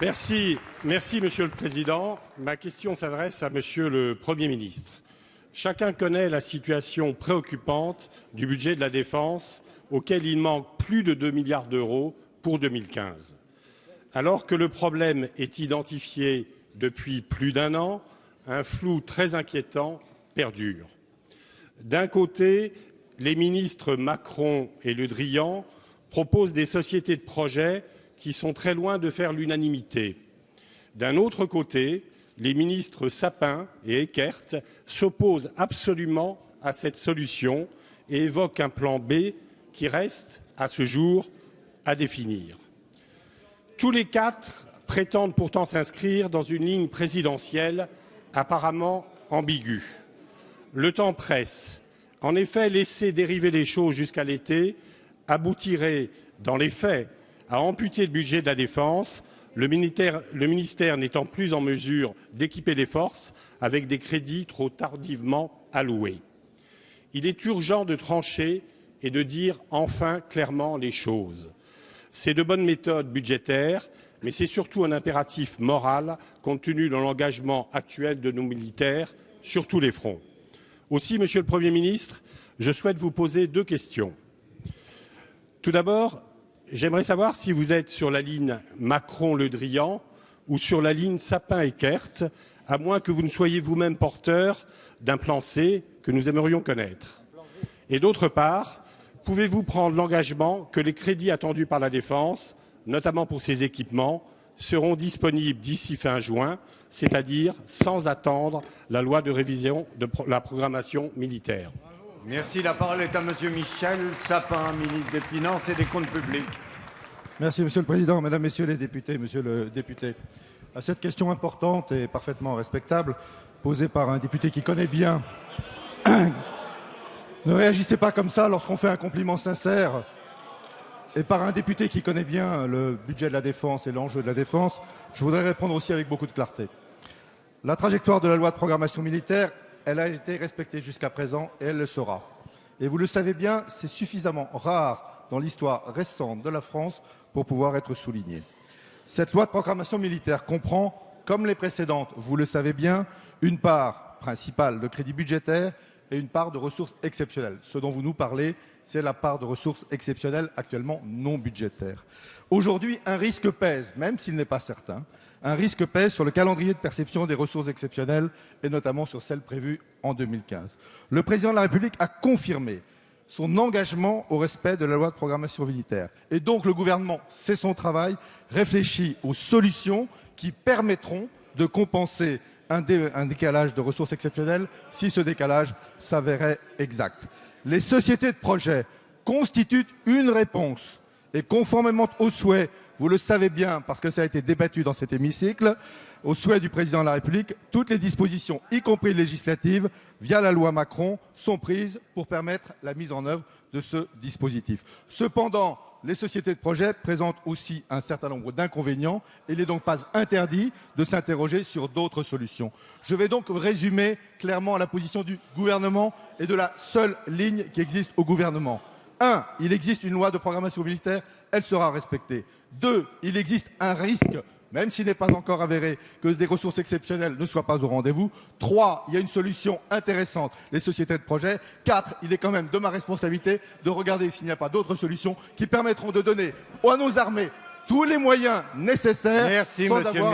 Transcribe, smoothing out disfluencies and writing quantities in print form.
Merci, Monsieur le Président. Ma question s'adresse à Monsieur le Premier ministre. Chacun connaît la situation préoccupante du budget de la Défense, auquel il manque plus de 2 milliards d'euros pour 2015. Alors que le problème est identifié depuis plus d'un an, un flou très inquiétant perdure. D'un côté, les ministres Macron et Le Drian proposent des sociétés de projet qui sont très loin de faire l'unanimité. D'un autre côté, les ministres Sapin et Eckert s'opposent absolument à cette solution et évoquent un plan B qui reste, à ce jour, à définir. Tous les quatre prétendent pourtant s'inscrire dans une ligne présidentielle apparemment ambiguë. Le temps presse. En effet, laisser dériver les choses jusqu'à l'été aboutirait, dans les faits, à amputer le budget de la Défense, le ministère n'étant plus en mesure d'équiper les forces avec des crédits trop tardivement alloués. Il est urgent de trancher et de dire enfin clairement les choses. C'est de bonnes méthodes budgétaires, mais c'est surtout un impératif moral compte tenu de l'engagement actuel de nos militaires sur tous les fronts. Aussi, Monsieur le Premier ministre, je souhaite vous poser deux questions. Tout d'abord, j'aimerais savoir si vous êtes sur la ligne Macron-Le Drian ou sur la ligne Sapin-Eckert, à moins que vous ne soyez vous-même porteur d'un plan C que nous aimerions connaître. Et d'autre part, pouvez-vous prendre l'engagement que les crédits attendus par la Défense, notamment pour ces équipements, seront disponibles d'ici fin juin, c'est-à-dire sans attendre la loi de révision de la programmation militaire? Merci. La parole est à Monsieur Michel Sapin, ministre des Finances et des Comptes publics. Merci, Monsieur le Président. Mesdames, Messieurs les députés, Monsieur le député, à cette question importante et parfaitement respectable, posée par un député qui connaît bien, ne réagissez pas comme ça lorsqu'on fait un compliment sincère, et par un député qui connaît bien le budget de la Défense et l'enjeu de la Défense, je voudrais répondre aussi avec beaucoup de clarté. La trajectoire de la loi de programmation militaire, elle a été respectée jusqu'à présent et elle le sera. Et vous le savez bien, c'est suffisamment rare dans l'histoire récente de la France pour pouvoir être souligné. Cette loi de programmation militaire comprend, comme les précédentes, vous le savez bien, une part principale de crédits budgétaires et une part de ressources exceptionnelles. Ce dont vous nous parlez, c'est la part de ressources exceptionnelles actuellement non budgétaires. Aujourd'hui, un risque pèse, même s'il n'est pas certain, un risque pèse sur le calendrier de perception des ressources exceptionnelles et notamment sur celles prévues en 2015. Le président de la République a confirmé son engagement au respect de la loi de programmation militaire. Et donc le gouvernement, c'est son travail, réfléchit aux solutions qui permettront de compenser un décalage de ressources exceptionnelles si ce décalage s'avérait exact. Les sociétés de projet constituent une réponse et conformément aux souhaits, vous le savez bien parce que ça a été débattu dans cet hémicycle, au souhait du président de la République, toutes les dispositions, y compris législatives, via la loi Macron, sont prises pour permettre la mise en œuvre de ce dispositif. Cependant, les sociétés de projet présentent aussi un certain nombre d'inconvénients et il n'est donc pas interdit de s'interroger sur d'autres solutions. Je vais donc résumer clairement la position du gouvernement et de la seule ligne qui existe au gouvernement. 1. Il existe une loi de programmation militaire, elle sera respectée. 2. Il existe un risque, même s'il n'est pas encore avéré, que des ressources exceptionnelles ne soient pas au rendez-vous. 3. Il y a une solution intéressante, les sociétés de projet. 4. Il est quand même de ma responsabilité de regarder s'il n'y a pas d'autres solutions qui permettront de donner à nos armées tous les moyens nécessaires sans avoir